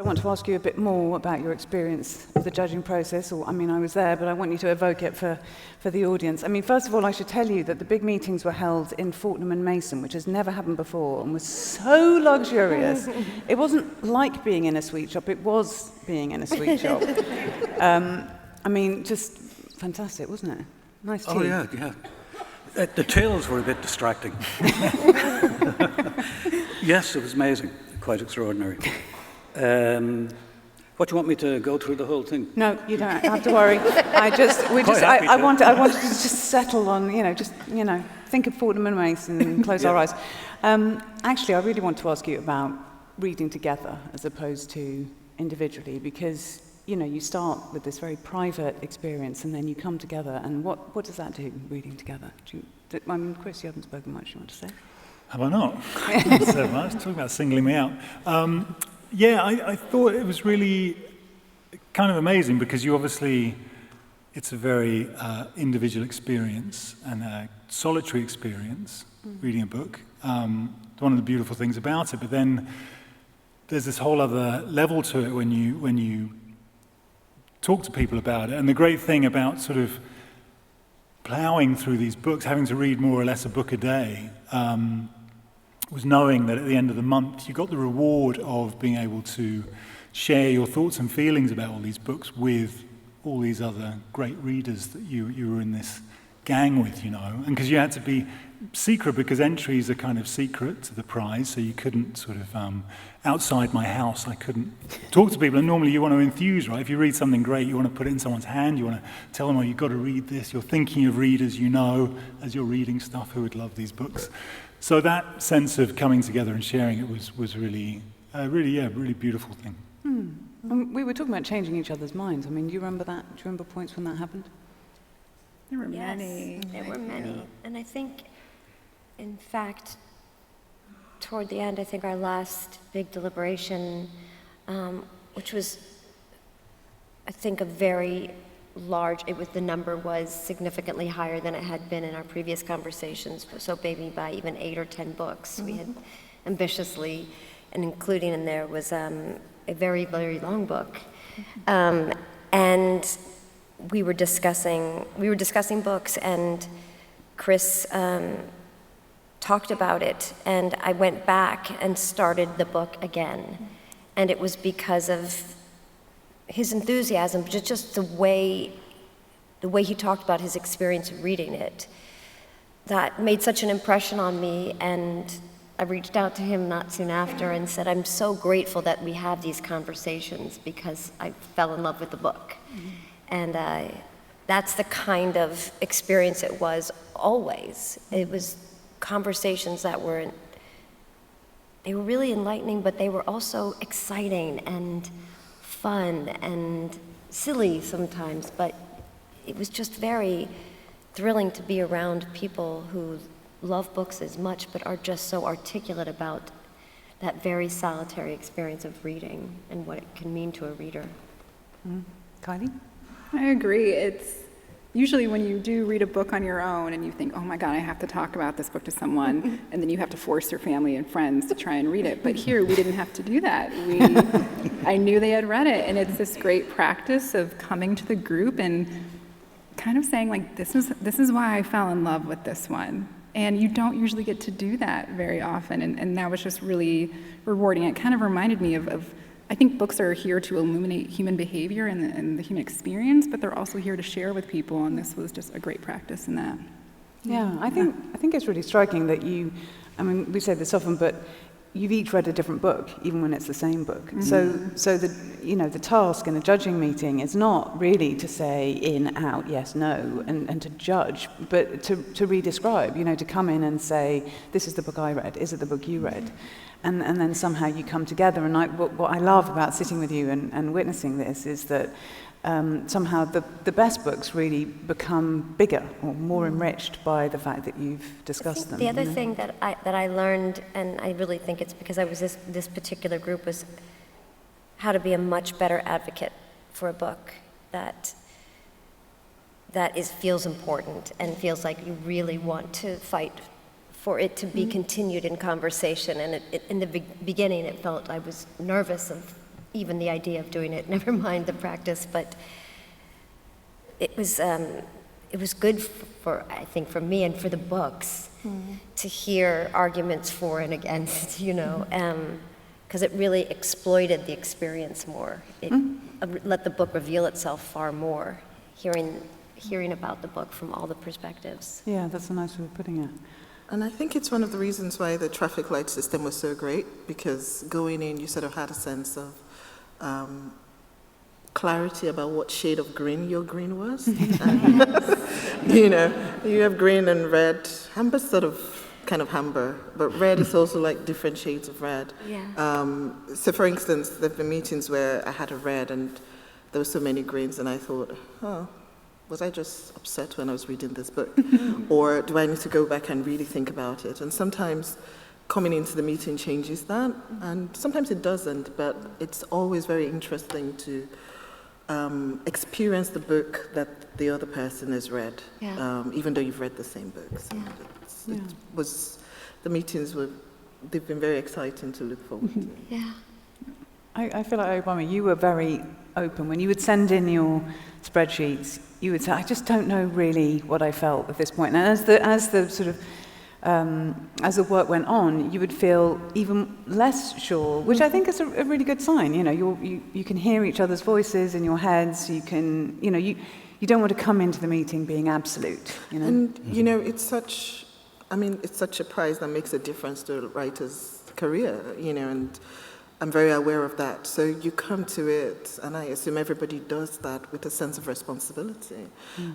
I want to ask you a bit more about your experience of the judging process, I was there, but I want you to evoke it for the audience. First of all, I should tell you that the big meetings were held in Fortnum and Mason, which has never happened before, and was so luxurious. It wasn't like being in a sweet shop, it was being in a sweet shop. Just fantastic, wasn't it? Nice tea. Oh, yeah. The tails were a bit distracting. Yes, it was amazing, quite extraordinary. What, do you want me to go through the whole thing? No, you don't have to worry. I wanted to just settle on, think of Fortnum and Mason and close our eyes. Actually, I really want to ask you about reading together as opposed to individually, because you start with this very private experience and then you come together, and what does that do, reading together? Chris, you haven't spoken much. You want to say? Have I not? Not so much. Talking about singling me out. I thought it was really kind of amazing because it's a very individual experience and a solitary experience, reading a book. One of the beautiful things about it, but then there's this whole other level to it when you talk to people about it. And the great thing about sort of ploughing through these books, having to read more or less a book a day, was knowing that at the end of the month you got the reward of being able to share your thoughts and feelings about all these books with all these other great readers that you were in this gang with, and because you had to be secret, because entries are kind of secret to the prize, so you couldn't sort of outside my house I couldn't talk to people, and normally you want to enthuse, right? If you read something great, you want to put it in someone's hand, you want to tell them, you've got to read this. You're thinking of readers as you're reading stuff who would love these books. So that sense of coming together and sharing it was really a really beautiful thing. We were talking about changing each other's minds. Do you remember that? Do you remember points when that happened? There were many. Yes, there were many. Yeah. And I think, in fact, toward the end, I think our last big deliberation, which was, I think, a very large, the number was significantly higher than it had been in our previous conversations, so maybe by even 8 or 10 books. We had ambitiously, and including in there was a very, very long book. And we were discussing books, and Chris talked about it, and I went back and started the book again. And it was because of his enthusiasm, just the way he talked about his experience of reading it, that made such an impression on me. And I reached out to him not soon after and said, I'm so grateful that we have these conversations because I fell in love with the book. And that's the kind of experience it was always. It was conversations that were really enlightening, but they were also exciting and fun and silly sometimes, but it was just very thrilling to be around people who love books as much but are just so articulate about that very solitary experience of reading and what it can mean to a reader. Kylie? I agree. It's usually when you do read a book on your own and you think, oh my God, I have to talk about this book to someone, and then you have to force your family and friends to try and read it. But here, we didn't have to do that. I knew they had read it, and it's this great practice of coming to the group and kind of saying, like, this is why I fell in love with this one. And you don't usually get to do that very often, and that was just really rewarding. It kind of reminded me of I think books are here to illuminate human behavior and the human experience, but they're also here to share with people, and this was just a great practice in that. Yeah, I think it's really striking that we say this often, but you've each read a different book, even when it's the same book. Mm-hmm. So the task in a judging meeting is not really to say in, out, yes, no, and to judge, but to re-describe, to come in and say, this is the book I read, is it the book you read? And then somehow you come together. And what I love about sitting with you and witnessing this is that somehow the best books really become bigger or more enriched by the fact that you've discussed them. The other thing that I learned, and I really think it's because I was this particular group, was how to be a much better advocate for a book that feels important and feels like you really want to fight for it to be continued in conversation. And in the beginning, it felt I was nervous of even the idea of doing it, never mind the practice, but it was good for, I think, for me and for the books to hear arguments for and against, you know, because it really exploited the experience more. It let the book reveal itself far more, hearing about the book from all the perspectives. Yeah, that's a nice way of putting it. And I think it's one of the reasons why the traffic light system was so great, because going in, you sort of had a sense of clarity about what shade of green your green was. And, you know, you have green and red. Amber's sort of kind of amber, but red is also like different shades of red. Yeah. So for instance, there have been meetings where I had a red and there were so many greens, and I thought, oh, was I just upset when I was reading this book? Or do I need to go back and really think about it? And sometimes coming into the meeting changes that, and sometimes it doesn't, but it's always very interesting to experience the book that the other person has read, even though you've read the same book. So the meetings they've been very exciting to look forward to. Yeah. I feel like, Obama, you were very open. When you would send in your spreadsheets, you would say, I just don't know really what I felt at this point. And as the sort of as the work went on, you would feel even less sure, which I think is a really good sign. You know, you can hear each other's voices in your heads. You can, you know, you don't want to come into the meeting being absolute. You know, and you know, it's such a prize that makes a difference to a writer's career. You know, and I'm very aware of that. So you come to it, and I assume everybody does that with a sense of responsibility.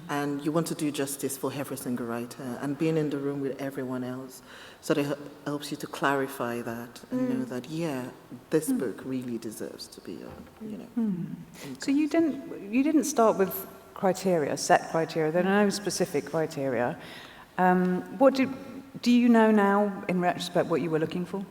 And you want to do justice for every single writer. And being in the room with everyone else sort of helps you to clarify that and know that, yeah, this book really deserves to be, you know. So you didn't start with set criteria. There are no specific criteria. Do you know now, in retrospect, what you were looking for?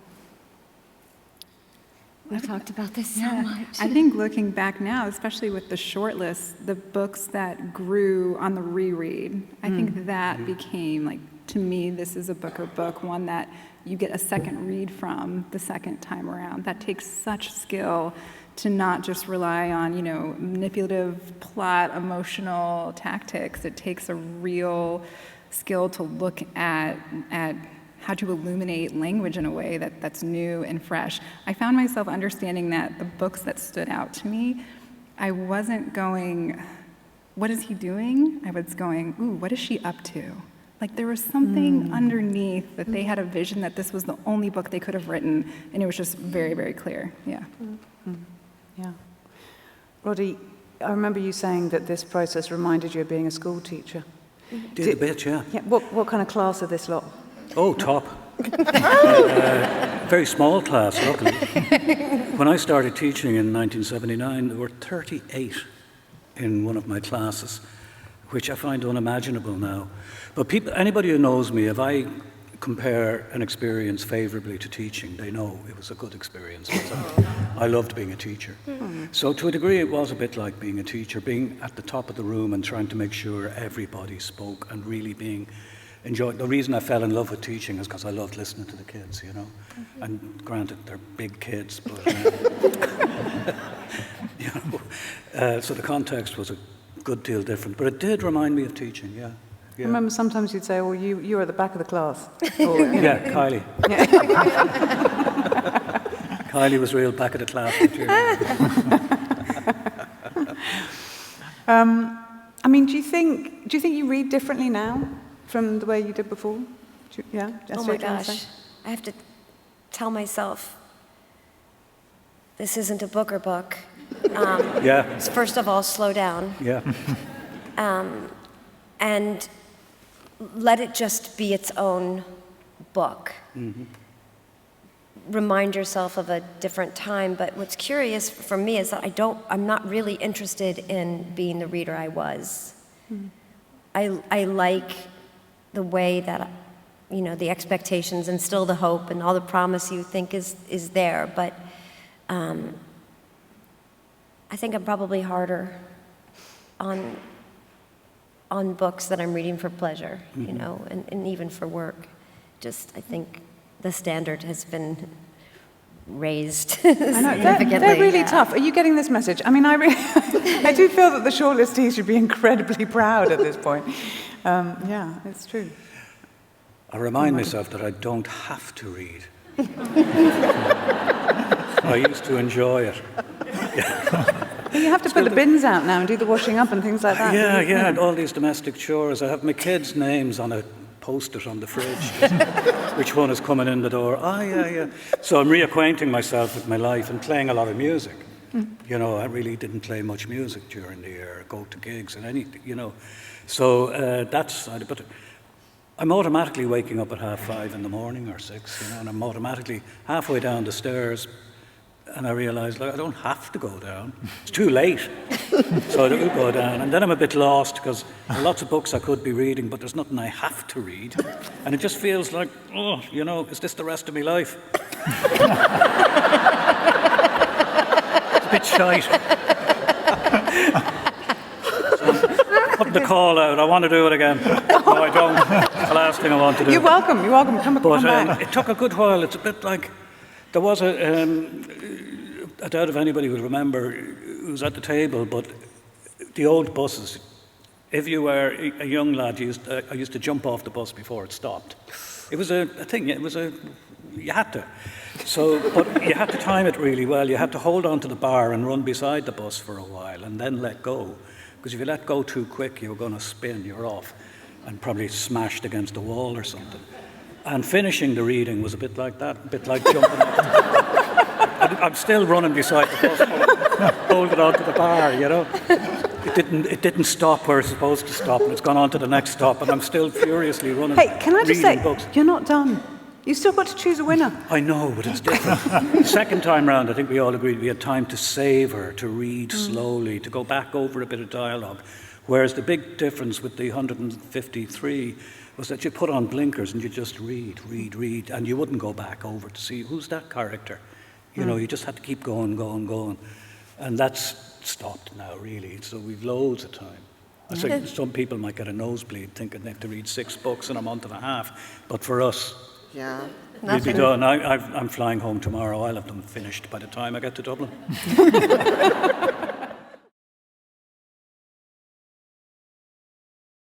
We've talked about this so much. I think looking back now, especially with the shortlist, the books that grew on the reread, I think that became, like, to me, this is a book, one that you get a second read from the second time around. That takes such skill to not just rely on, you know, manipulative plot, emotional tactics. It takes a real skill to look at how to illuminate language in a way that's new and fresh. I found myself understanding that the books that stood out to me, I wasn't going, what is he doing? I was going, ooh, what is she up to? Like, there was something underneath that they had a vision that this was the only book they could have written, and it was just very, very clear. Yeah. Yeah. Roddy, I remember you saying that this process reminded you of being a school teacher. Did a bit, yeah. Yeah. What kind of class are this lot? Oh, top. Very small class, luckily. When I started teaching in 1979, there were 38 in one of my classes, which I find unimaginable now. But anybody who knows me, if I compare an experience favorably to teaching, they know it was a good experience. I loved being a teacher. So to a degree, it was a bit like being a teacher, being at the top of the room and trying to make sure everybody spoke and really being enjoyed. The reason I fell in love with teaching is because I loved listening to the kids, you know. And granted, they're big kids, but you know, so the context was a good deal different. But it did remind me of teaching, yeah. I remember sometimes you'd say, "Oh, you're at the back of the class." Or, you know. Yeah, Kylie. Yeah. Kylie was real back of the class. I mean, do you think you read differently now from the way you did before? Yeah. Oh my gosh, I have to tell myself this isn't a Booker book. Yeah. First of all, slow down. Yeah. And let it just be its own book. Remind yourself of a different time. But what's curious for me is that I'm not really interested in being the reader I was. I like the way that, you know, the expectations and still the hope and all the promise you think is there. But I think I'm probably harder on books that I'm reading for pleasure, you know, and even for work. Just, I think the standard has been raised I know, significantly. they're really yeah. tough. Are you getting this message? I mean, I do feel that the shortlistees should be incredibly proud at this point. Yeah, it's true. I remind myself that I don't have to read. I used to enjoy it. But you have to put the bins out now and do the washing up and things like that. Yeah, and all these domestic chores. I have my kids' names on a post-it on the fridge. Which one is coming in the door? Yeah. So I'm reacquainting myself with my life and playing a lot of music. You know, I really didn't play much music during the year, go to gigs and anything, you know. So that's, but I'm automatically waking up at 5:30 in the morning or 6, you know, and I'm automatically halfway down the stairs and I realise, like, I don't have to go down. It's too late. So I do go down. And then I'm a bit lost because there are lots of books I could be reading, but there's nothing I have to read. And it just feels like, oh, you know, is this the rest of my life? It's a bit shite. So I'm putting the call out. I want to do it again. No, I don't. It's the last thing I want to do. You're welcome. Come back. It took a good while. It's a bit like, there was I doubt if anybody would remember who was at the table, but the old buses, if you were a young lad, I used to jump off the bus before it stopped. It was a thing, you had to. So, but you had to time it really well. You had to hold on to the bar and run beside the bus for a while and then let go. Because if you let go too quick, you were going to spin, you were off, and probably smashed against a wall or something. And finishing the reading was a bit like that, a bit like jumping off. I'm still running beside the bus, holding on to the bar, you know. It didn't stop where it's supposed to stop, and it's gone on to the next stop, and I'm still furiously running. Hey, can I just say, books. you're not done. You've still got to choose a winner. I know, but it's different. The second time round, I think we all agreed we had time to savour, to read slowly, to go back over a bit of dialogue. Whereas the big difference with the 153 was that you put on blinkers and you just read, and you wouldn't go back over to see who's that character. You know, you just had to keep going. And that's stopped now, really. So we've loads of time. I think some people might get a nosebleed thinking they have to read 6 books in a month and a half. But for us, Yeah. we'll be done. I'm flying home tomorrow. I'll have them finished by the time I get to Dublin.